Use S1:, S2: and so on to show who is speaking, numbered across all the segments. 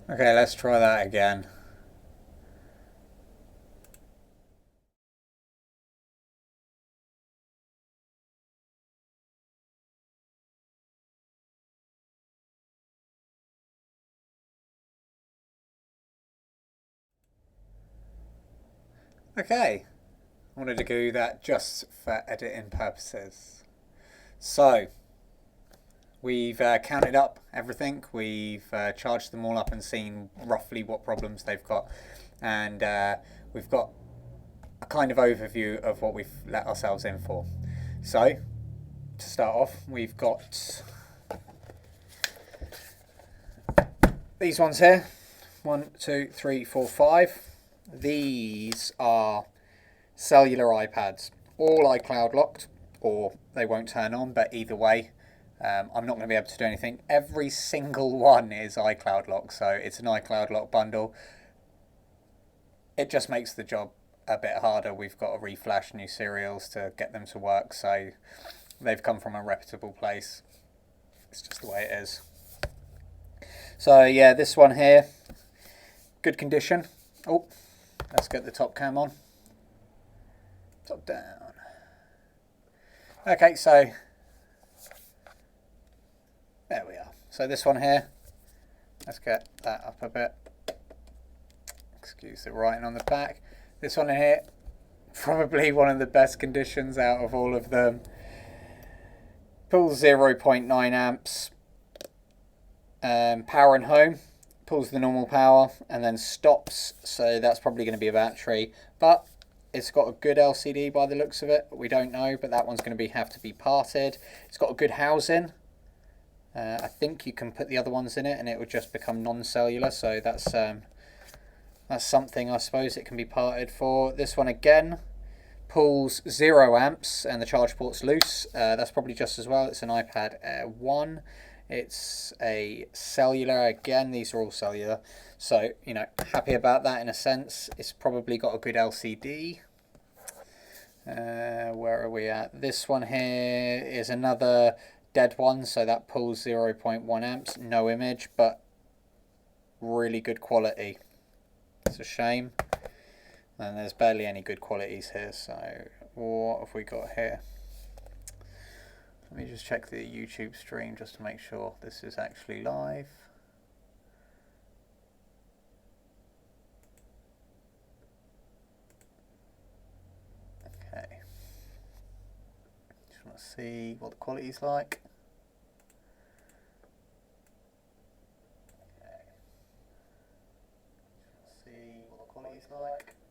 S1: Okay, let's try that again. Okay, I wanted to do that just for editing purposes. So, we've counted up everything, we've charged them all up and seen roughly what problems they've got, and we've got a kind of overview of what we've let ourselves in for. So, to start off, we've got these ones here. 1, 2, 3, 4, 5. These are cellular iPads, all iCloud locked, or they won't turn on, but either way, I'm not going to be able to do anything. Every single one is iCloud locked, so it's an iCloud lock bundle. It just makes the job a bit harder. We've got to reflash new serials to get them to work, so they've come from a reputable place. It's just the way it is. So yeah, this one here, good condition. Oh, let's get the top cam on. Top down. Okay, so there we are. So this one here, let's get that up a bit. Excuse the writing on the back. This one here, probably one of the best conditions out of all of them. Pulls 0.9 amps. Power and home. Pulls the normal power and then stops. So that's probably going to be a battery. But it's got a good LCD by the looks of it. We don't know, but that one's going to have to be parted. It's got a good housing. I think you can put the other ones in it and it would just become non-cellular. So that's something I suppose it can be parted for. This one again pulls 0 amps and the charge port's loose. That's probably just as well. It's an iPad Air 1. It's a cellular. Again, these are all cellular. So, you know, happy about that in a sense. It's probably got a good LCD. Where are we at? This one here is another dead one. So that pulls 0.1 amps. No image, but really good quality. It's a shame. And there's barely any good qualities here. So what have we got here? Let me just check the YouTube stream just to make sure this is actually live. Okay. Just want to see what the quality's like.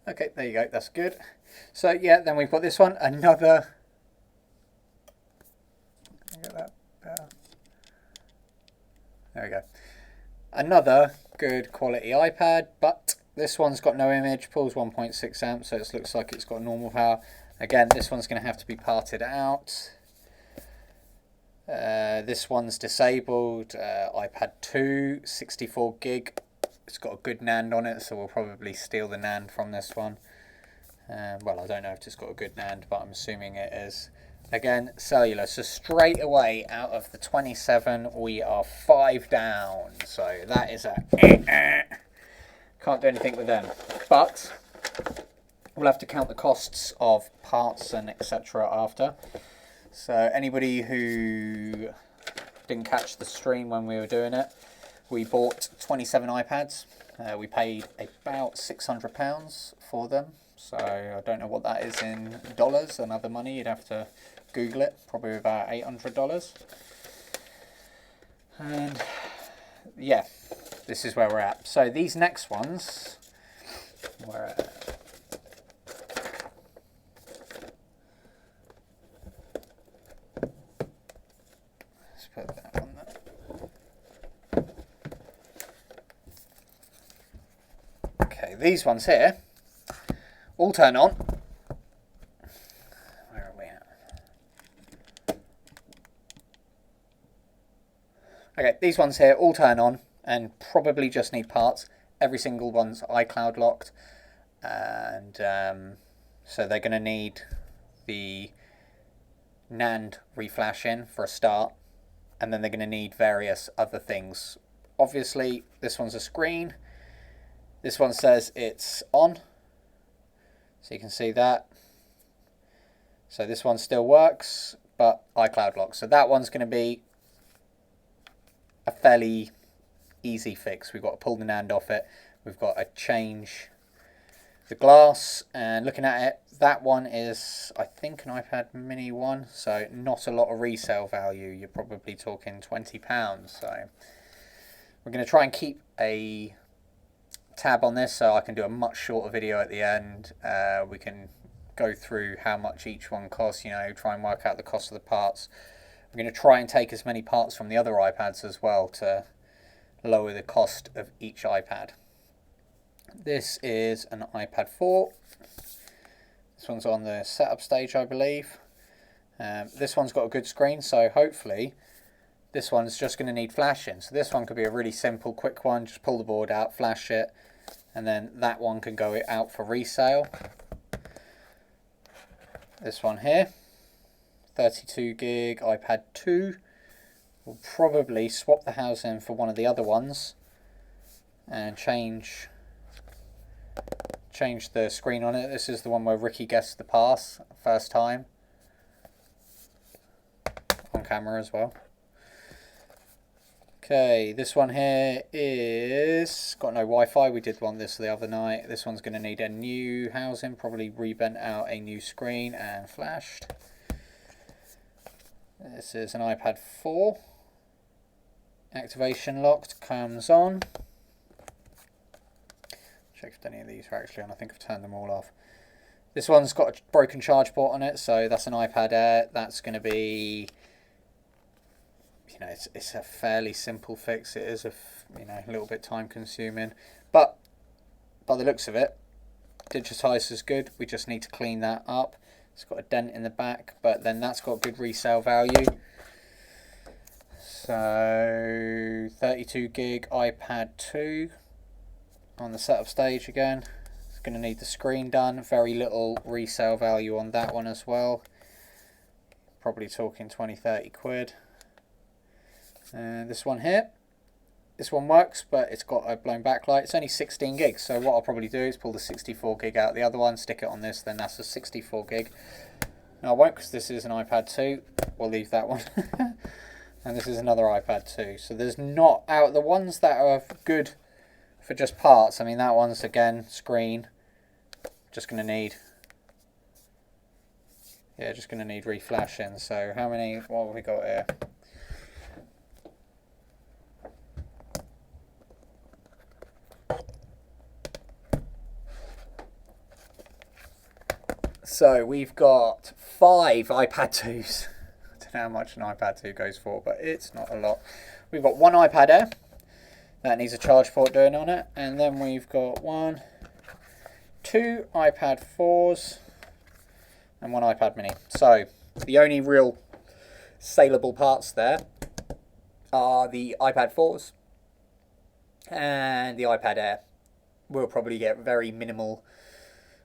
S1: Okay, there you go, that's good. So yeah, then we've got this one, another. Get that better. There we go. Another good quality iPad, but this one's got no image, pulls 1.6 amps, so it looks like it's got normal power. Again, this one's going to have to be parted out. This one's disabled, iPad 2, 64 gig. It's got a good NAND on it, so we'll probably steal the NAND from this one. Well, I don't know if it's got a good NAND, but I'm assuming it is. Again, cellular. So straight away out of the 27, we are 5 down. So that is a can't do anything with them. But we'll have to count the costs of parts and etc. after. So anybody who didn't catch the stream when we were doing it, we bought 27 iPads. We paid about £600 for them. So I don't know what that is in dollars and other money. You'd have to Google it. Probably about $800. And yeah, this is where we're at. So these next ones, where let's put that on there. Okay, these ones here all turn on. Where are we at? Okay, these ones here all turn on and probably just need parts. Every single one's iCloud locked, and so they're going to need the NAND reflash in for a start, and then they're going to need various other things obviously this one's a screen. This one says it's on, so you can see that. So this one still works, but iCloud lock. So that one's going to be a fairly easy fix. We've got to pull the NAND off it. We've got to change the glass, and looking at it, that one is, I think, an iPad mini one, so not a lot of resale value. You're probably talking £20. So we're going to try and keep a tab on this so I can do a much shorter video at the end. We can go through how much each one costs, you know, try and work out the cost of the parts. We're going to try and take as many parts from the other iPads as well to lower the cost of each iPad. This is an iPad 4. This one's on the setup stage, I believe. This one's got a good screen, so hopefully this one's just going to need flashing. So this one could be a really simple, quick one. Just pull the board out, flash it, and then that one can go out for resale. This one here, 32 gig iPad 2. We'll probably swap the housing for one of the other ones and change the screen on it. This is the one where Ricky guessed the pass first time on camera as well. Okay, this one here is got no Wi-Fi. We did one this the other night. This one's going to need a new housing, probably rebent out a new screen and flashed. This is an iPad 4. Activation locked, comes on. Check if any of these are actually on. I think I've turned them all off. This one's got a broken charge port on it, so that's an iPad Air. That's going to be, you know, it's a fairly simple fix. It is a little bit time consuming, but by the looks of it, digitize is good. We just need to clean that up. It's got a dent in the back, but then that's got good resale value. So 32 gig iPad 2 on the setup stage again. It's going to need the screen done. Very little resale value on that one as well. Probably talking 20-30 quid. This one here, this one works, but it's got a blown backlight. It's only 16 gigs, so what I'll probably do is pull the 64 gig out of the other one, stick it on this, then that's a 64 gig. No, I won't, because this is an iPad 2. We'll leave that one. And this is another iPad 2. So there's not, out of the ones that are good for just parts, I mean, that one's, again, screen. Just going to need, just going to need reflashing. So how many, what have we got here? So we've got 5 iPad 2s. I don't know how much an iPad 2 goes for, but it's not a lot. We've got one iPad Air. That needs a charge port doing on it. And then we've got 2 iPad 4s and 1 iPad mini. So the only real saleable parts there are the iPad 4s and the iPad Air. We'll probably get very minimal.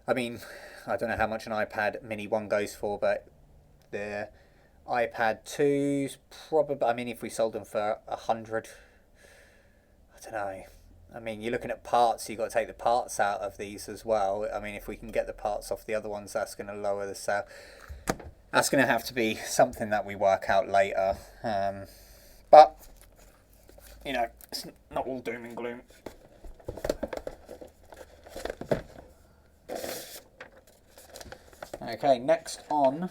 S1: I mean, I don't know how much an iPad mini 1 goes for, but the iPad 2s probably, I mean, if we sold them for 100, I don't know. I mean, you're looking at parts, you've got to take the parts out of these as well. I mean, if we can get the parts off the other ones, that's going to lower the sale. That's going to have to be something that we work out later. But, you know, it's not all doom and gloom. Okay, next on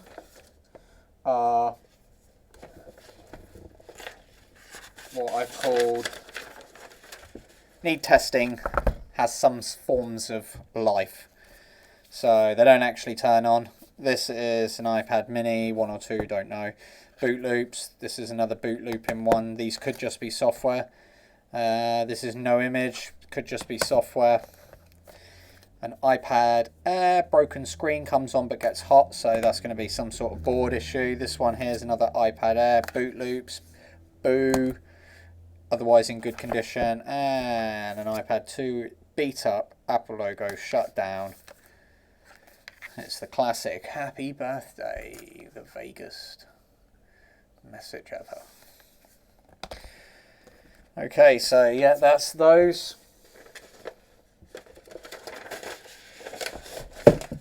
S1: are what I've called need testing, has some forms of life. So they don't actually turn on. This is an iPad mini, 1 or 2, don't know. Boot loops, this is another boot loop in one. These could just be software. This is no image, could just be software. An iPad Air, broken screen, comes on but gets hot, so that's going to be some sort of board issue. This one here is another iPad Air, boot loops, boo, otherwise in good condition. And an iPad 2, beat up, Apple logo, shut down. It's the classic, happy birthday, the vaguest message ever. Okay, so yeah, that's those.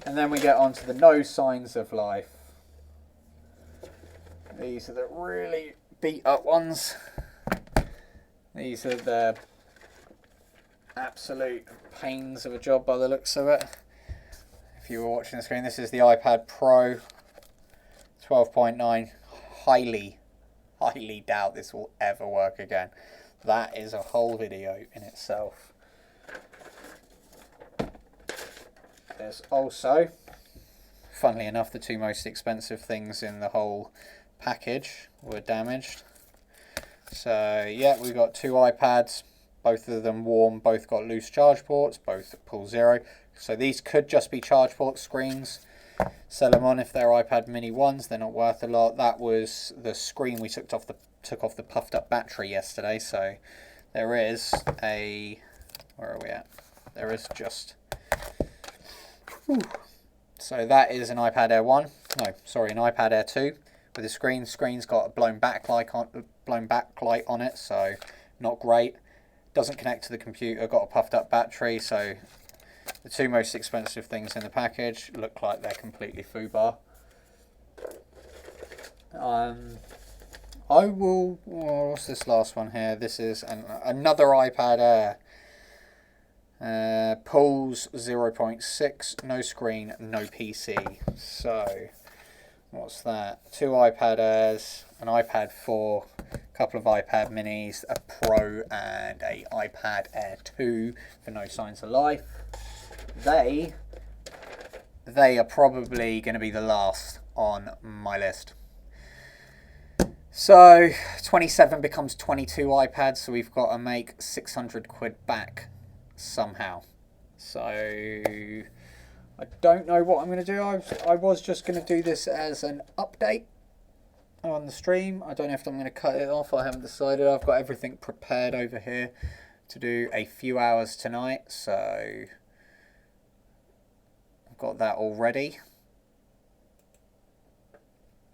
S1: And then we get on to the no signs of life. These are the really beat up ones. These are the absolute pains of a job by the looks of it. If you were watching the screen, this is the iPad Pro 12.9. Highly doubt this will ever work again. That is a whole video in itself. There's also, funnily enough, the two most expensive things in the whole package were damaged. So yeah, we've got two iPads, both of them warm, both got loose charge ports, both at pull 0. So these could just be charge port screens. Sell them on if they're iPad mini ones, they're not worth a lot. That was the screen we took off the puffed up battery yesterday. So there is a, where are we at? There is just, whew. So that is an iPad Air 1, no, sorry, an iPad Air 2 with a screen. Screen's got a blown backlight on it, so not great. Doesn't connect to the computer, got a puffed up battery, so the two most expensive things in the package look like they're completely foobar. I will, what's this last one here? This is another iPad Air. Pulls 0.6, no screen, no PC. So, what's that? Two iPad Airs, an iPad 4, a couple of iPad minis, a Pro and a iPad Air 2 for no signs of life. They are probably going to be the last on my list. So 27 becomes 22 iPads, so we've got to make 600 quid back somehow. So I don't know what I'm going to do. I was just going to do this as an update on the stream. I don't know if I'm going to cut it off. I haven't decided. I've got everything prepared over here to do a few hours tonight, so got that already.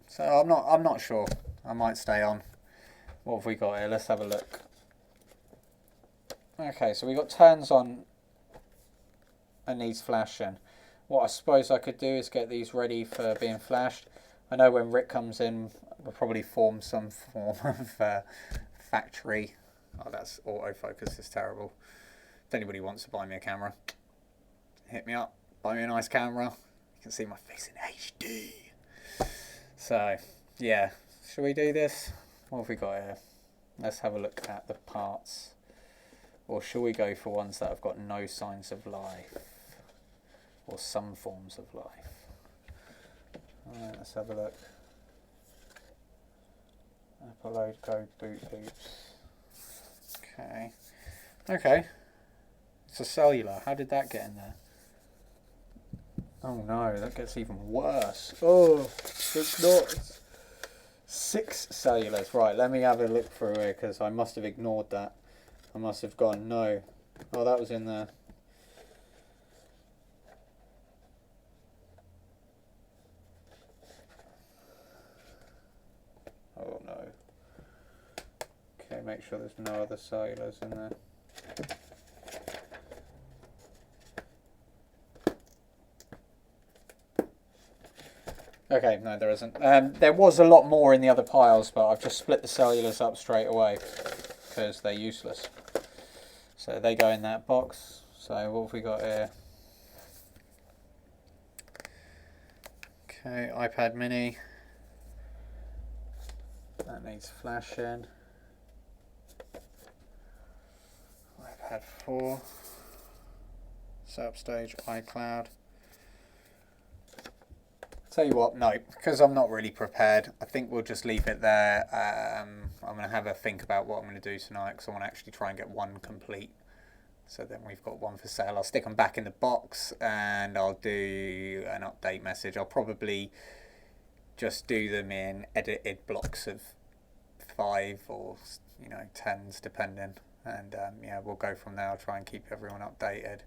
S1: So I'm not sure. I might stay on. What have we got here? Let's have a look. Okay, so we got turns on and these flashing. What I suppose I could do is get these ready for being flashed. I know when Rick comes in, we'll probably form some form of factory. Oh, that's autofocus is terrible. If anybody wants to buy me a camera, hit me up. Buy me a nice camera. You can see my face in HD. So, yeah. Shall we do this? What have we got here? Let's have a look at the parts. Or shall we go for ones that have got no signs of life? Or some forms of life? Alright, let's have a look. Upload code boot loops. Okay. Okay. It's a cellular. How did that get in there? Oh no, that gets even worse. Oh, it's not. 6 cellulars. Right, let me have a look through here because I must have ignored that. I must have gone, no. Oh, that was in there. Oh no. Okay, make sure there's no other cellulars in there. Okay, no, there isn't. There was a lot more in the other piles, but I've just split the cellulars up straight away because they're useless. So they go in that box. So what have we got here? Okay, iPad mini. That needs flashing. iPad 4. Setup stage, iCloud. Tell you what, no, because I'm not really prepared. I think we'll just leave it there. I'm going to have a think about what I'm going to do tonight because I want to actually try and get one complete. So then we've got one for sale. I'll stick them back in the box and I'll do an update message. I'll probably just do them in edited blocks of 5 or 10s depending. And yeah, we'll go from there. I'll try and keep everyone updated.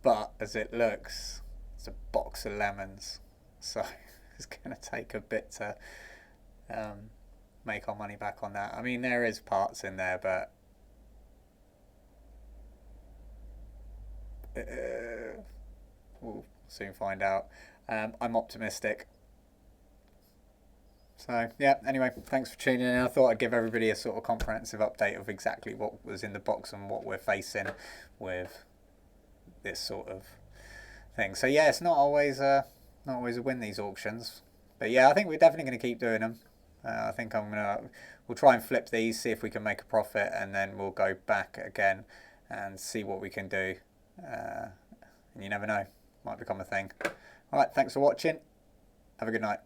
S1: But as it looks, it's a box of lemons. So it's going to take a bit to make our money back on that. I mean, there is parts in there, but We'll soon find out. I'm optimistic. So yeah, anyway, thanks for tuning in. I thought I'd give everybody a sort of comprehensive update of exactly what was in the box and what we're facing with this sort of thing. So yeah, it's not always a win, these auctions. But yeah, I think we're definitely going to keep doing them. I think we'll try and flip these, see if we can make a profit, and then we'll go back again and see what we can do. And you never know, might become a thing. All right, thanks for watching. Have a good night.